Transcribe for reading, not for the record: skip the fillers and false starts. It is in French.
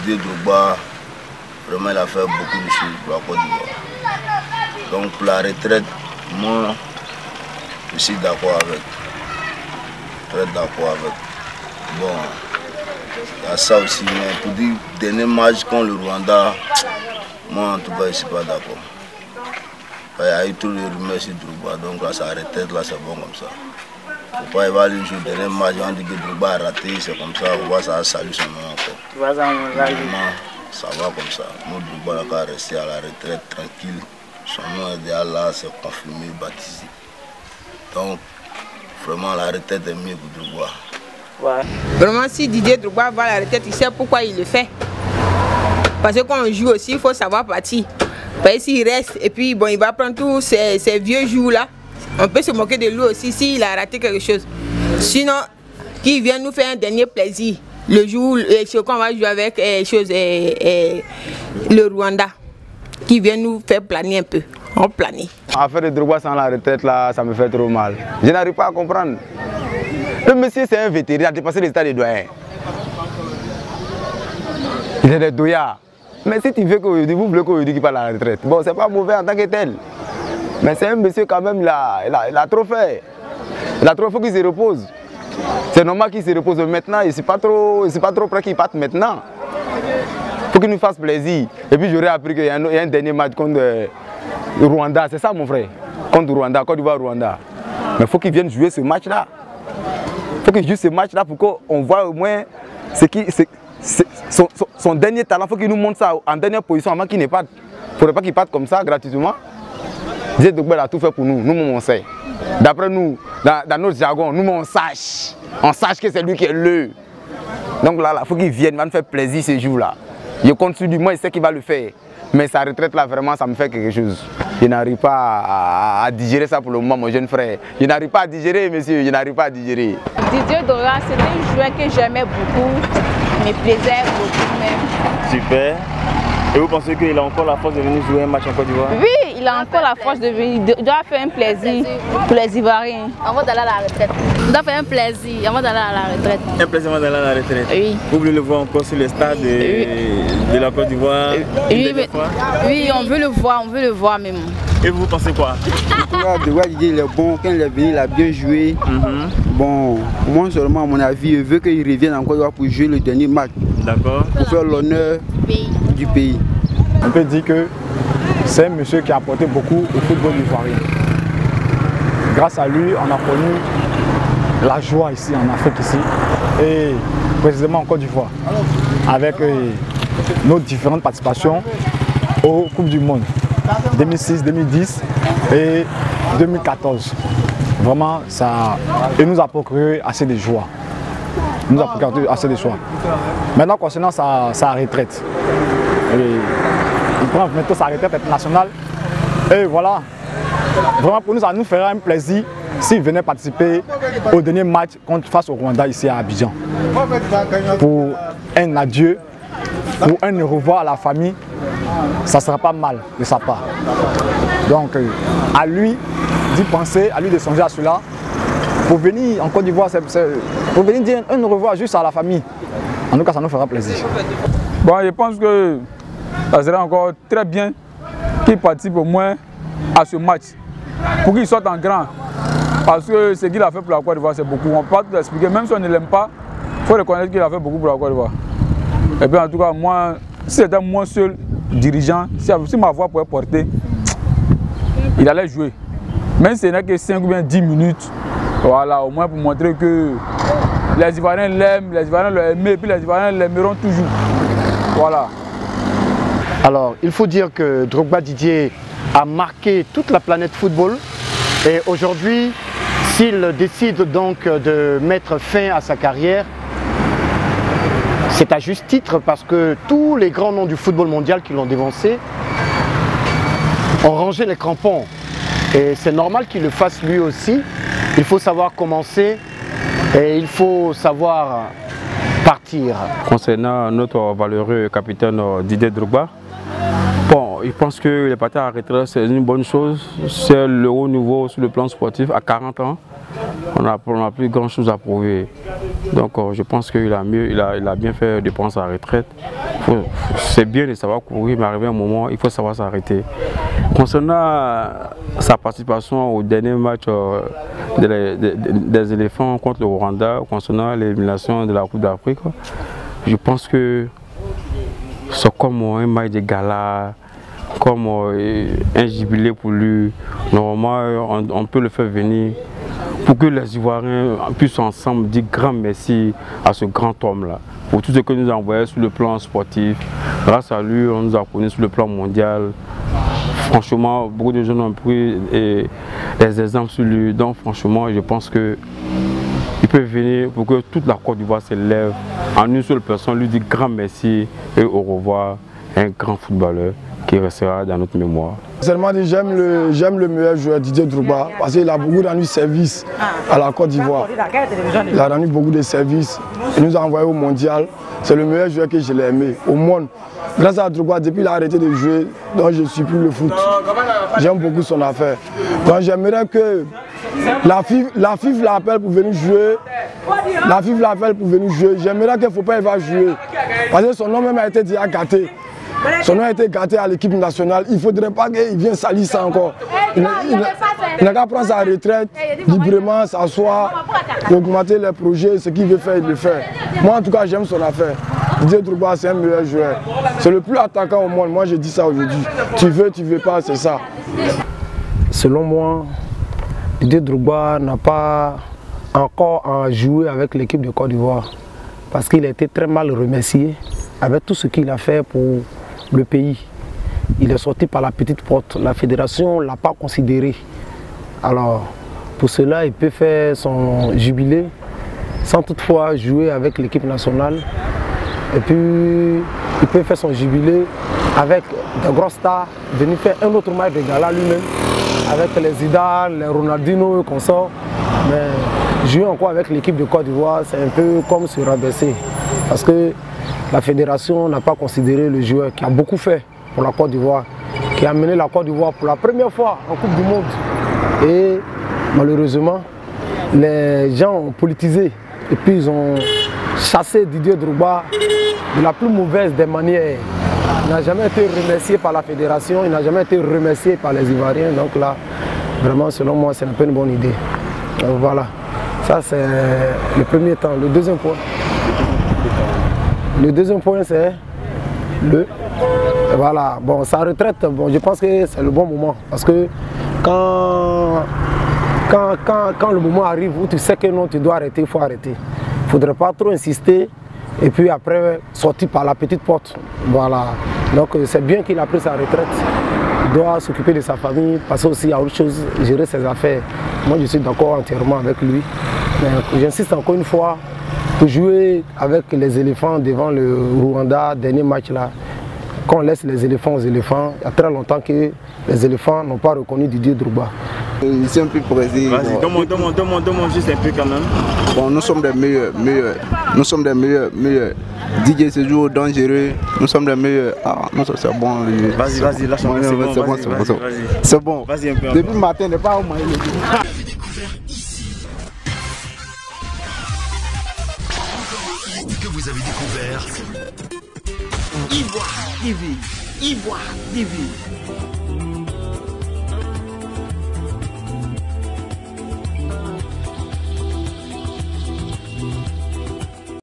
Didier Drogba, vraiment il a fait beaucoup de choses pour la Côte d'Ivoire. Donc pour la retraite, moi je suis d'accord avec. Très d'accord avec. Bon, il y a ça aussi, mais pour dire dernier match contre le Rwanda, moi en tout cas je ne suis pas d'accord. Il y a eu tous les rumeurs sur Drogba, donc là sa retraite là c'est bon comme ça. Faut pas évaluer le jour du dernier match, on dit que Drogba a raté, c'est comme ça, on voit ça salue son nom encore. Tu vas en ça va comme ça. Nous Drogba n'a qu'à rester à la retraite tranquille. Son nom est déjà là, c'est confirmé, baptisé. Donc vraiment la retraite est mieux pour Drogba. Ouais. Vraiment si Didier Drogba va à la retraite, il sait pourquoi il le fait. Parce que quand on joue aussi, il faut savoir partir. Parce qu'il reste et puis bon, il va prendre tous ces vieux jours là. On peut se moquer de lui aussi s'il a raté quelque chose. Sinon, qu'il vienne nous faire un dernier plaisir. Le jour qu'on va jouer avec le Rwanda. Qui vient nous faire planer un peu. On planait. Affaire de Drogba sans la retraite là, ça me fait trop mal. Je n'arrive pas à comprendre. Le monsieur c'est un vétéran, il a dépassé les stades des doyens. Il est des doyards. Mais si tu veux qu'aujourd'hui, vous voulez qu'aujourd'hui qu'il parle à la retraite, bon c'est pas mauvais en tant que tel. Mais c'est un monsieur quand même, il a trop fait. Il a trop fait qu'il se repose. C'est normal qu'il se repose maintenant, il ne pas trop prêt qu'il parte maintenant. Il faut qu'il nous fasse plaisir. Et puis j'aurais appris qu'il y a un dernier match contre le Rwanda, c'est ça mon frère. Contre le Rwanda, Côte d'Ivoire, Rwanda. Mais il faut qu'il vienne jouer ce match-là. Il faut qu'il joue ce match-là pour qu'on voit au moins son dernier talent. Il faut qu'il nous montre ça en dernière position avant qu'il ne parte. Il ne faudrait pas qu'il parte comme ça gratuitement. Didier Drogba a tout fait pour nous, nous on sait. D'après nous, dans notre jargon, nous on sache. On sache que c'est lui qui est le. Donc là, il faut qu'il vienne, il va nous faire plaisir ce jour-là. Je compte sur lui, moi il sait qu'il va le faire. Mais sa retraite là, vraiment, ça me fait quelque chose. Je n'arrive pas à digérer ça pour le moment, mon jeune frère. Je n'arrive pas à digérer, monsieur, je n'arrive pas à digérer. Didier Drogba, c'était un joueur que j'aimais beaucoup, me plaisait beaucoup même. Super. Et vous pensez qu'il a encore la force de venir jouer un match en Côte d'Ivoire? Oui, il a encore la force de venir. Il doit faire un plaisir pour les Ivoiriens. Avant d'aller à la retraite. Il doit faire un plaisir avant d'aller à la retraite. Un plaisir avant d'aller à la retraite? Oui. Vous voulez le voir encore sur le stade de la Côte d'Ivoire? Oui, on veut le voir même. Et vous pensez quoi? Didier il est bon, quand il est venu, il a bien joué. Bon, moi seulement à mon avis, je veux qu'il revienne encore pour jouer le dernier match. D'accord. Pour faire l'honneur du pays. On peut dire que c'est un monsieur qui a apporté beaucoup au football ivoirien. Grâce à lui, on a connu la joie ici en Afrique ici, et précisément en Côte d'Ivoire, avec nos différentes participations aux Coupes du Monde 2006, 2010 et 2014. Vraiment, il nous a procuré assez de joie. Il nous a procuré assez de joie. Maintenant, concernant sa retraite, il prend bientôt sa retraite internationale. Et voilà, vraiment pour nous, ça nous ferait un plaisir s'il venait participer au dernier match face au Rwanda ici à Abidjan. Pour un adieu, pour un au revoir à la famille, ça ne sera pas mal de sa part. Donc à lui d'y penser, à lui de songer à cela. Pour venir en Côte d'Ivoire, pour venir dire un au revoir juste à la famille. En tout cas, ça nous fera plaisir. Bon, je pense que ça serait encore très bien qu'il participe au moins à ce match pour qu'il sorte en grand. Parce que ce qu'il a fait pour la Côte d'Ivoire, c'est beaucoup. On ne peut pas tout expliquer, même si on ne l'aime pas, il faut reconnaître qu'il a fait beaucoup pour la Côte d'Ivoire. Et bien en tout cas, moi, si c'était moi seul dirigeant, si ma voix pouvait porter, il allait jouer. Même si ce n'est que 5 ou bien 10 minutes, voilà, au moins pour montrer que les Ivoiriens l'aiment, les Ivoiriens l'aiment, et puis les Ivoiriens l'aimeront toujours. Voilà. Alors, il faut dire que Drogba Didier a marqué toute la planète football. Et aujourd'hui, s'il décide donc de mettre fin à sa carrière, c'est à juste titre parce que tous les grands noms du football mondial qui l'ont dévancé ont rangé les crampons. Et c'est normal qu'il le fasse lui aussi. Il faut savoir commencer et il faut savoir partir. Concernant notre valeureux capitaine Didier Drogba, bon, je pense que les partis à la retraite, c'est une bonne chose. C'est le haut niveau sur le plan sportif. À 40 ans, on n'a plus grand chose à prouver. Donc je pense qu'il a bien fait de prendre sa retraite. Il c'est bien de savoir courir, mais arrivé un moment, il faut savoir s'arrêter. Concernant sa participation au dernier match des éléphants contre le Rwanda, concernant l'élimination de la Coupe d'Afrique, je pense que c'est comme un match de gala, comme un jubilé pour lui. Normalement, on peut le faire venir pour que les Ivoiriens puissent ensemble dire grand merci à ce grand homme-là, pour tout ce que nous a envoyé sur le plan sportif. Grâce à lui, on nous a connus sur le plan mondial. Franchement, beaucoup de gens ont pris des exemples sur lui. Donc franchement, je pense qu'il peut venir pour que toute la Côte d'Ivoire se lève en une seule personne, lui dire grand merci et au revoir. Un grand footballeur qui restera dans notre mémoire. Seulement j'aime le meilleur joueur, Didier Drogba, parce qu'il a beaucoup rendu service à la Côte d'Ivoire. Il a rendu beaucoup de services. Il nous a envoyé au mondial. C'est le meilleur joueur que je l'ai aimé au monde. Grâce à Drogba, depuis qu'il a arrêté de jouer, donc je ne suis plus le foot. J'aime beaucoup son affaire. Donc j'aimerais que la FIFA l'appelle pour venir jouer. La FIFA l'appelle pour venir jouer. J'aimerais qu'il ne faut pas va jouer. Parce que son nom même a été déjà gâté. Son nom a été gâté à l'équipe nationale. Il ne faudrait pas qu'il vienne salir ça encore. Il n'a qu'à prendre sa retraite librement, s'asseoir, augmenter les projets, ce qu'il veut faire, il le fait. Moi en tout cas j'aime son affaire. Didier Drogba c'est un meilleur joueur. C'est le plus attaquant au monde. Moi je dis ça aujourd'hui. Tu veux pas, c'est ça. Selon moi, Didier Drogba n'a pas encore joué avec l'équipe de Côte d'Ivoire. Parce qu'il a été très mal remercié avec tout ce qu'il a fait pour le pays. Il est sorti par la petite porte. La fédération ne l'a pas considéré. Alors, pour cela, il peut faire son jubilé sans toutefois jouer avec l'équipe nationale. Et puis, il peut faire son jubilé avec des grosses stars, venir faire un autre match de gala lui-même, avec les Zidane, les Ronaldinho et consorts. Mais jouer encore avec l'équipe de Côte d'Ivoire, c'est un peu comme se rabaisser. Parce que la fédération n'a pas considéré le joueur qui a beaucoup fait pour la Côte d'Ivoire, qui a mené la Côte d'Ivoire pour la première fois en Coupe du Monde. Et malheureusement, les gens ont politisé et puis ils ont chassé Didier Drogba de la plus mauvaise des manières. Il n'a jamais été remercié par la fédération, il n'a jamais été remercié par les Ivoiriens. Donc là, vraiment, selon moi, c'est un peu une bonne idée. Donc voilà, ça c'est le premier temps. Le deuxième point. Le deuxième point, c'est voilà, bon, sa retraite, bon, je pense que c'est le bon moment. Parce que quand le moment arrive où tu sais que non, tu dois arrêter, il faut arrêter. Il ne faudrait pas trop insister et puis après sortir par la petite porte. Voilà. Donc c'est bien qu'il a pris sa retraite. Il doit s'occuper de sa famille, passer aussi à autre chose, gérer ses affaires. Moi, je suis d'accord entièrement avec lui. Mais j'insiste encore une fois, pour jouer avec les éléphants devant le Rwanda, dernier match là, quand on laisse les éléphants aux éléphants, il y a très longtemps que les éléphants n'ont pas reconnu Didier Drogba. Ici un peu pressé. Vas-y, demande juste un peu quand même. Bon, nous sommes des meilleurs. Nous sommes des meilleurs. Didier c'est toujours dangereux. Nous sommes des meilleurs. Ah, non, c'est bon. Vas-y, lâche-moi. C'est bon. Vas-y un peu. Depuis le matin, n'est pas au moins. Que vous avez découvert Ivoire TV.